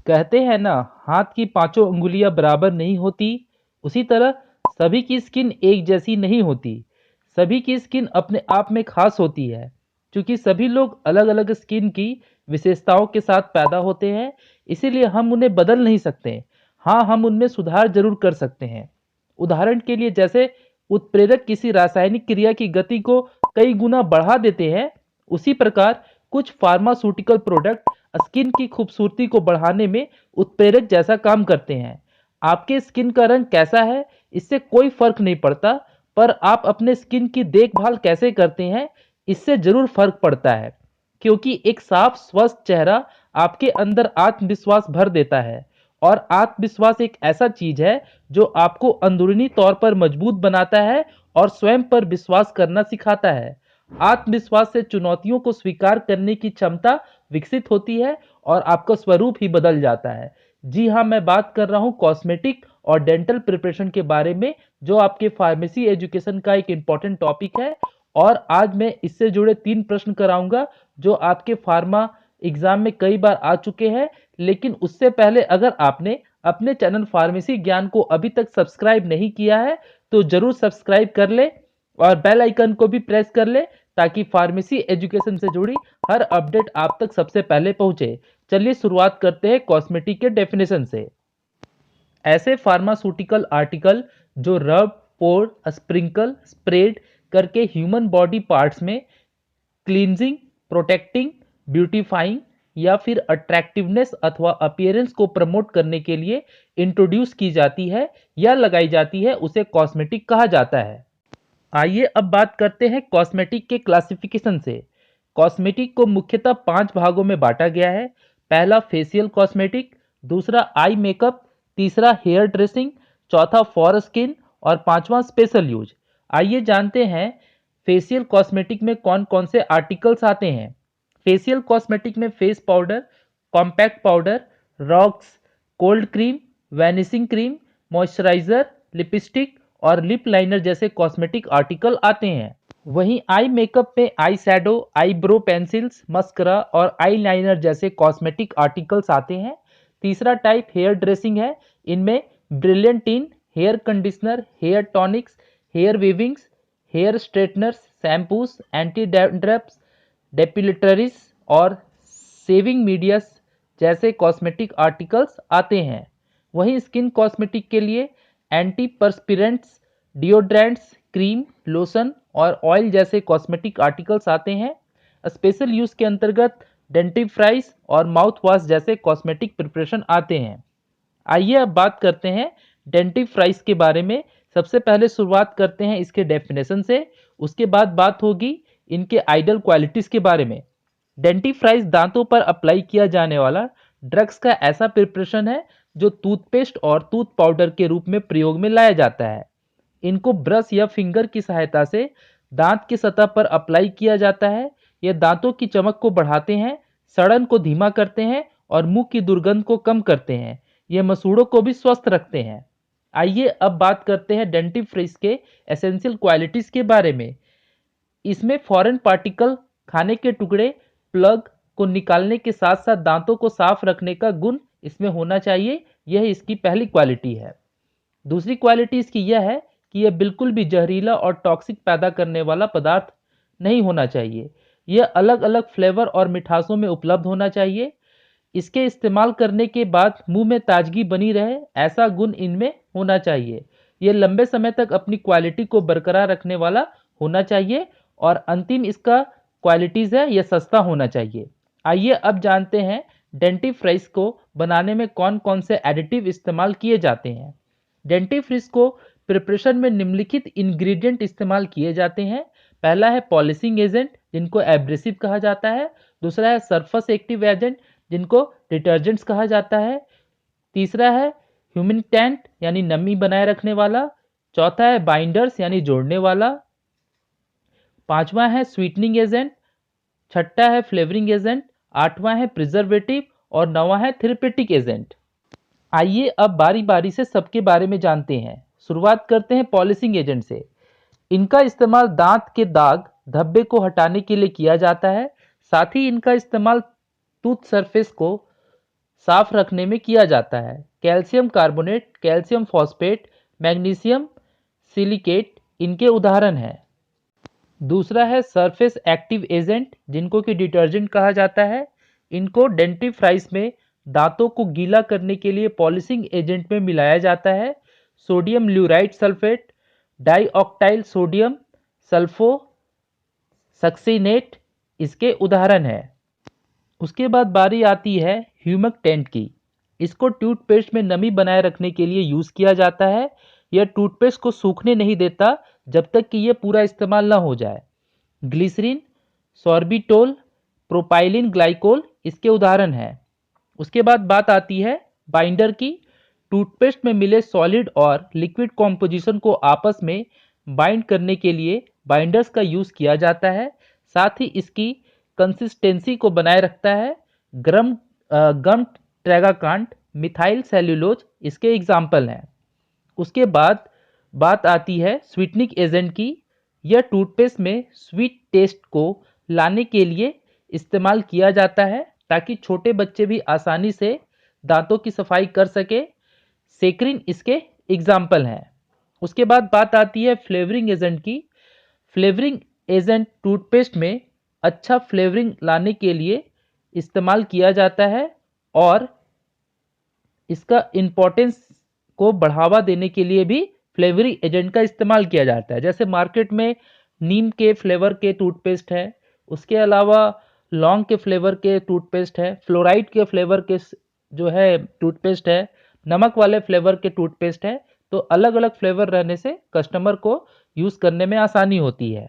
कहते हैं ना, हाथ की पांचों उंगलियां बराबर नहीं होती। उसी तरह सभी की स्किन एक जैसी नहीं होती। सभी की स्किन अपने आप में खास होती है। क्योंकि सभी लोग अलग अलग स्किन की विशेषताओं के साथ पैदा होते हैं, इसीलिए हम उन्हें बदल नहीं सकते। हाँ, हम उनमें सुधार जरूर कर सकते हैं। उदाहरण के लिए, जैसे उत्प्रेरक किसी रासायनिक क्रिया की गति को कई गुना बढ़ा देते हैं, उसी प्रकार कुछ फार्मास्यूटिकल प्रोडक्ट स्किन की खूबसूरती को बढ़ाने में उत्प्रेरक जैसा काम करते हैं। आपके स्किन का रंग कैसा है, इससे कोई फर्क नहीं पड़ता, पर आप अपने स्किन की देखभाल कैसे करते हैं, इससे जरूर फर्क पड़ता है। क्योंकि एक साफ स्वस्थ चेहरा आपके अंदर आत्मविश्वास भर देता है। और आत्मविश्वास एक ऐसा चीज है जो आपको अंदरूनी तौर पर मजबूत बनाता है और स्वयं पर विश्वास करना सिखाता है। आत्मविश्वास से चुनौतियों को स्वीकार करने की क्षमता विकसित होती है और आपका स्वरूप ही बदल जाता है। जी हाँ, मैं बात कर रहा हूँ कॉस्मेटिक और डेंटल प्रिपरेशन के बारे में, जो आपके फार्मेसी एजुकेशन का एक इम्पॉर्टेंट टॉपिक है। और आज मैं इससे जुड़े 3 प्रश्न कराऊंगा जो आपके फार्मा एग्जाम में कई बार आ चुके हैं। लेकिन उससे पहले, अगर आपने अपने चैनल फार्मेसी ज्ञान को अभी तक सब्सक्राइब नहीं किया है, तो जरूर सब्सक्राइब कर ले और बेल आइकन को भी प्रेस कर ले, ताकि फार्मेसी एजुकेशन से जुड़ी हर अपडेट आप तक सबसे पहले पहुंचे। चलिए शुरुआत करते हैं कॉस्मेटिक के डेफिनेशन से। ऐसे फार्मास्यूटिकल आर्टिकल जो रब, पोर, स्प्रिंकल, स्प्रेड करके ह्यूमन बॉडी पार्ट्स में क्लींजिंग, प्रोटेक्टिंग, ब्यूटीफाइंग या फिर अट्रैक्टिवनेस अथवा अपीयरेंस को प्रमोट करने के लिए इंट्रोड्यूस की जाती है या लगाई जाती है, उसे कॉस्मेटिक कहा जाता है। आइए अब बात करते हैं कॉस्मेटिक के क्लासिफिकेशन से। कॉस्मेटिक को मुख्यतः 5 भागों में बांटा गया है। पहला फेशियल कॉस्मेटिक, दूसरा आई मेकअप, तीसरा हेयर ड्रेसिंग, चौथा फॉर स्किन और पांचवा स्पेशल यूज। आइए जानते हैं फेशियल कॉस्मेटिक में कौन कौन से आर्टिकल्स आते हैं। फेशियल कॉस्मेटिक में फेस पाउडर, कॉम्पैक्ट पाउडर, रॉक्स, cold cream, vanishing cream, moisturiser, lipstick और लिप लाइनर जैसे कॉस्मेटिक आर्टिकल आते हैं। वहीं आई मेकअप में eye shadow, eyebrow pencils, mascara और आई लाइनर जैसे कॉस्मेटिक आर्टिकल्स आते हैं। तीसरा टाइप हेयर ड्रेसिंग है। इनमें brilliantine, hair conditioner, hair tonics, hair weavings, hair straighteners, shampoos, anti dandruffs, depilatories और सेविंग मीडियस जैसे कॉस्मेटिक आर्टिकल्स आते हैं। वहीं स्किन कॉस्मेटिक के लिए एंटी परस्पिरेंट्स, डिओड्रेंट्स, क्रीम, लोशन और ऑयल जैसे कॉस्मेटिक आर्टिकल्स आते हैं। स्पेशल यूज के अंतर्गत डेंटिफ्राइज और माउथ वॉश जैसे कॉस्मेटिक प्रिपरेशन आते हैं। आइए अब बात करते हैं डेंटिफ्राइज के बारे में। सबसे पहले शुरुआत करते हैं इसके डेफिनेशन से, उसके बाद बात होगी इनके आइडल क्वालिटीज के बारे में। डेंटिफ्राइज दांतों पर अप्लाई किया जाने वाला ड्रग्स का ऐसा प्रिपरेशन है जो टूथपेस्ट और टूथ पाउडर के रूप में प्रयोग में लाया जाता है। इनको ब्रश या फिंगर की सहायता से दांत की सतह पर अप्लाई किया जाता है। ये दांतों की चमक को बढ़ाते हैं, सड़न को धीमा करते हैं और मुंह की दुर्गंध को कम करते हैं। ये मसूड़ों को भी स्वस्थ रखते हैं। आइए अब बात करते हैं डेंटिफ्रिज के एसेंशियल क्वालिटीज के बारे में। इसमें फॉरेन पार्टिकल, खाने के टुकड़े, प्लग को निकालने के साथ साथ दांतों को साफ रखने का गुण इसमें होना चाहिए। यह इसकी पहली क्वालिटी है। दूसरी क्वालिटी इसकी यह है कि यह बिल्कुल भी जहरीला और टॉक्सिक पैदा करने वाला पदार्थ नहीं होना चाहिए। यह अलग अलग फ्लेवर और मिठासों में उपलब्ध होना चाहिए। इसके इस्तेमाल करने के बाद मुंह में ताजगी बनी रहे, ऐसा गुण इनमें होना चाहिए। यह लंबे समय तक अपनी क्वालिटी को बरकरार रखने वाला होना चाहिए। और अंतिम इसका क्वालिटीज है, यह सस्ता होना चाहिए। आइए अब जानते हैं डेंटिफ्राइज को बनाने में कौन कौन से एडिटिव इस्तेमाल किए जाते हैं। डेंटिफ्रिज को प्रिपरेशन में निम्नलिखित इंग्रेडिएंट इस्तेमाल किए जाते हैं। पहला है पॉलिशिंग एजेंट, जिनको एब्रेसिव कहा जाता है। दूसरा है सरफेस एक्टिव एजेंट, जिनको डिटर्जेंट्स कहा जाता है। तीसरा है ह्यूमिटेंट, यानी नमी बनाए रखने वाला। चौथा है बाइंडर्स, यानी जोड़ने वाला। पांचवा है स्वीटनिंग एजेंट। छठा है फ्लेवरिंग एजेंट। आठवां है प्रिजर्वेटिव और नौवां है थेरेपेटिक एजेंट। आइए अब बारी बारी से सबके बारे में जानते हैं। शुरुआत करते हैं पॉलिशिंग एजेंट से। इनका इस्तेमाल दांत के दाग, धब्बे को हटाने के लिए किया जाता है। साथ ही इनका इस्तेमाल टूथ सरफेस को साफ रखने में किया जाता है। Calcium carbonate, calcium phosphate, magnesium silicate इनके उदाहरण हैं। दूसरा है सरफेस एक्टिव एजेंट, जिनको कि डिटर्जेंट कहा जाता है। इनको डेंटिफ्राइज में दांतों को गीला करने के लिए पॉलिशिंग एजेंट में मिलाया जाता है। Sodium lauryl sulphate, dioctyl sodium sulphosuccinate इसके उदाहरण है। उसके बाद बारी आती है ह्यूमिकटेंट की। इसको टूथपेस्ट में नमी बनाए रखने के लिए यूज किया जाता है। यह टूथपेस्ट को सूखने नहीं देता जब तक कि यह पूरा इस्तेमाल ना हो जाए। ग्लिसरीन, सॉर्बिटोल, प्रोपाइलिन ग्लाइकोल इसके उदाहरण हैं। उसके बाद बात आती है बाइंडर की। टूथपेस्ट में मिले सॉलिड और लिक्विड कॉम्पोजिशन को आपस में बाइंड करने के लिए बाइंडर्स का यूज किया जाता है। साथ ही इसकी कंसिस्टेंसी को बनाए रखता है। गम ट्रैगाकांट, मिथाइल सेल्यूलोज इसके एग्जाम्पल हैं। उसके बाद बात आती है स्वीटनिंग एजेंट की। यह टूथपेस्ट में स्वीट टेस्ट को लाने के लिए इस्तेमाल किया जाता है ताकि छोटे बच्चे भी आसानी से दांतों की सफाई कर सके। सेक्रिन इसके एग्जाम्पल हैं। उसके बाद बात आती है फ्लेवरिंग एजेंट की। फ्लेवरिंग एजेंट टूथपेस्ट में अच्छा फ्लेवरिंग लाने के लिए इस्तेमाल किया जाता है और इसका इम्पोर्टेंस को बढ़ावा देने के लिए भी फ्लेवरिंग एजेंट का इस्तेमाल किया जाता है। जैसे मार्केट में नीम के फ्लेवर के टूथपेस्ट है, उसके अलावा लौंग के फ्लेवर के टूथपेस्ट है, फ्लोराइड के फ्लेवर के जो है टूथपेस्ट है, नमक वाले फ्लेवर के टूथपेस्ट है। तो अलग अलग फ्लेवर रहने से कस्टमर को यूज करने में आसानी होती है।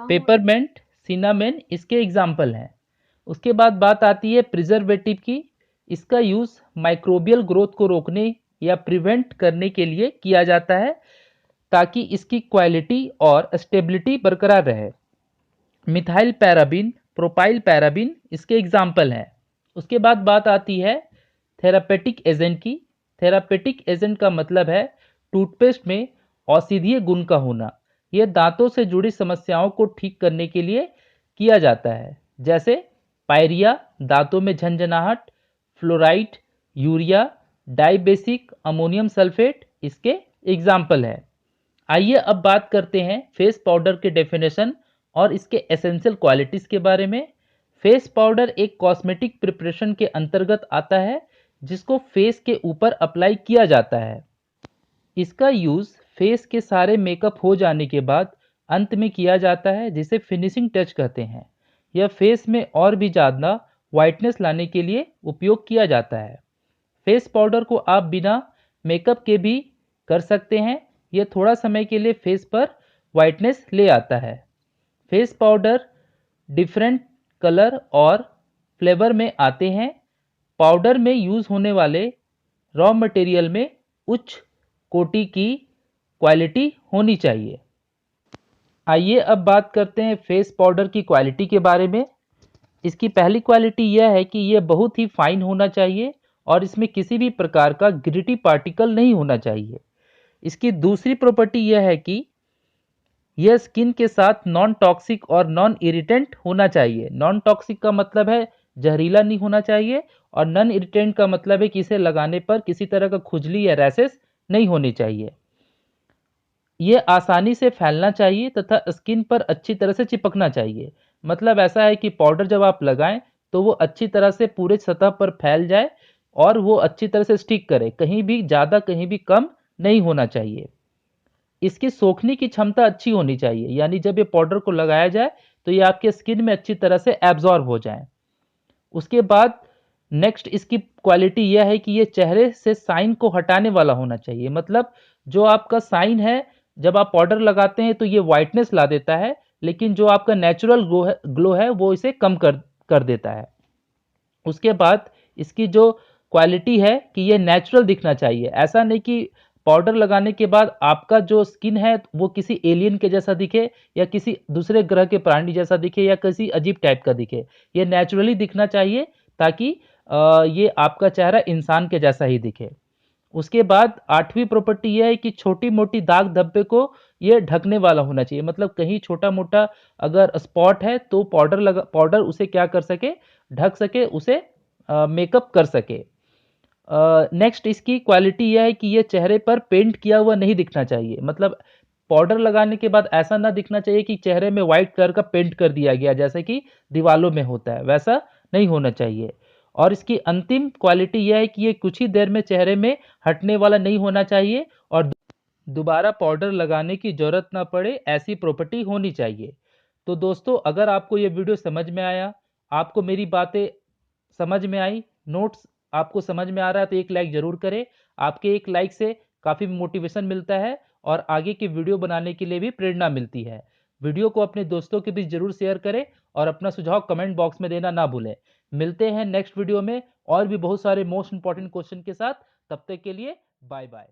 पेपरमेंट, सिनामेन इसके एग्जाम्पल हैं। उसके बाद बात आती है प्रिजर्वेटिव की। इसका यूज माइक्रोबियल ग्रोथ को रोकने या प्रिवेंट करने के लिए किया जाता है ताकि इसकी क्वालिटी और स्टेबिलिटी बरकरार रहे। मिथाइल पैराबिन, प्रोपाइल पैराबिन इसके एग्जाम्पल हैं। उसके बाद बात आती है थेरापेटिक एजेंट की। थेरापेटिक एजेंट का मतलब है टूथपेस्ट में औषधीय गुण का होना। यह दांतों से जुड़ी समस्याओं को ठीक करने के लिए किया जाता है। जैसे पायरिया, दांतों में झंझनाहट, fluoride, urea, dibasic ammonium sulphate इसके एग्जाम्पल है। आइए अब बात करते हैं फेस पाउडर के डेफिनेशन और इसके एसेंशियल क्वालिटीज के बारे में। फेस पाउडर एक कॉस्मेटिक प्रिपरेशन के अंतर्गत आता है जिसको फेस के ऊपर अप्लाई किया जाता है। इसका यूज फेस के सारे मेकअप हो जाने के बाद अंत में किया जाता है जिसे फिनिशिंग टच कहते हैं। यह फेस में और भी ज़्यादा वाइटनेस लाने के लिए उपयोग किया जाता है। फेस पाउडर को आप बिना मेकअप के भी कर सकते हैं। यह थोड़ा समय के लिए फेस पर वाइटनेस ले आता है। फेस पाउडर डिफरेंट कलर और फ्लेवर में आते हैं। पाउडर में यूज़ होने वाले रॉ मटेरियल में उच्च कोटि की क्वालिटी होनी चाहिए। आइए अब बात करते हैं फेस पाउडर की क्वालिटी के बारे में। इसकी पहली क्वालिटी यह है कि यह बहुत ही फाइन होना चाहिए और इसमें किसी भी प्रकार का ग्रिटी पार्टिकल नहीं होना चाहिए। इसकी दूसरी प्रॉपर्टी यह है कि यह स्किन के साथ नॉन टॉक्सिक और नॉन इरिटेंट होना चाहिए। नॉन टॉक्सिक का मतलब है जहरीला नहीं होना चाहिए और नॉन इरिटेंट का मतलब है कि इसे लगाने पर किसी तरह का खुजली या रैशेस नहीं होनी चाहिए। यह आसानी से फैलना चाहिए तथा स्किन पर अच्छी तरह से चिपकना चाहिए। मतलब ऐसा है कि पाउडर जब आप लगाएं तो वो अच्छी तरह से पूरे सतह पर फैल जाए और वो अच्छी तरह से स्टिक करे, कहीं भी ज़्यादा कहीं भी कम नहीं होना चाहिए। इसकी सोखने की क्षमता अच्छी होनी चाहिए, यानी जब ये पाउडर को लगाया जाए तो ये आपके स्किन में अच्छी तरह से एब्जॉर्ब हो जाए। उसके बाद नेक्स्ट इसकी क्वालिटी यह है कि ये चेहरे से साइन को हटाने वाला होना चाहिए। मतलब जो आपका साइन है जब आप पाउडर लगाते हैं तो ये वाइटनेस ला देता है, लेकिन जो आपका नेचुरल ग्लो है वो इसे कम कर देता है। उसके बाद इसकी जो क्वालिटी है कि ये नेचुरल दिखना चाहिए। ऐसा नहीं कि पाउडर लगाने के बाद आपका जो स्किन है वो किसी एलियन के जैसा दिखे या किसी दूसरे ग्रह के प्राणी जैसा दिखे या किसी अजीब टाइप का दिखे। ये नेचुरली दिखना चाहिए ताकि ये आपका चेहरा इंसान के जैसा ही दिखे। उसके बाद आठवीं प्रॉपर्टी यह है कि छोटी मोटी दाग धब्बे को ये ढकने वाला होना चाहिए। मतलब कहीं छोटा मोटा अगर स्पॉट है तो पाउडर उसे क्या कर सके, ढक सके, उसे मेकअप कर सके। नेक्स्ट इसकी क्वालिटी यह है कि ये चेहरे पर पेंट किया हुआ नहीं दिखना चाहिए, मतलब पाउडर लगाने के बाद ऐसा ना दिखना चाहिए कि चेहरे में वाइट कलर का पेंट कर दिया गया जैसे कि दीवालों में होता है, वैसा नहीं होना चाहिए। और इसकी अंतिम क्वालिटी यह है कि ये कुछ ही देर में चेहरे में हटने वाला नहीं होना चाहिए और दोबारा पाउडर लगाने की ज़रूरत ना पड़े, ऐसी प्रॉपर्टी होनी चाहिए। तो दोस्तों, अगर आपको ये वीडियो समझ में आया, आपको मेरी बातें समझ में आई, नोट्स आपको समझ में आ रहा है, तो एक लाइक ज़रूर करें। आपके एक लाइक से काफ़ी मोटिवेशन मिलता है और आगे की वीडियो बनाने के लिए भी प्रेरणा मिलती है। वीडियो को अपने दोस्तों के बीच ज़रूर शेयर करें और अपना सुझाव कमेंट बॉक्स में देना ना भूलें। मिलते हैं नेक्स्ट वीडियो में और भी बहुत सारे मोस्ट इंपॉर्टेंट क्वेश्चन के साथ। तब तक के लिए बाय बाय।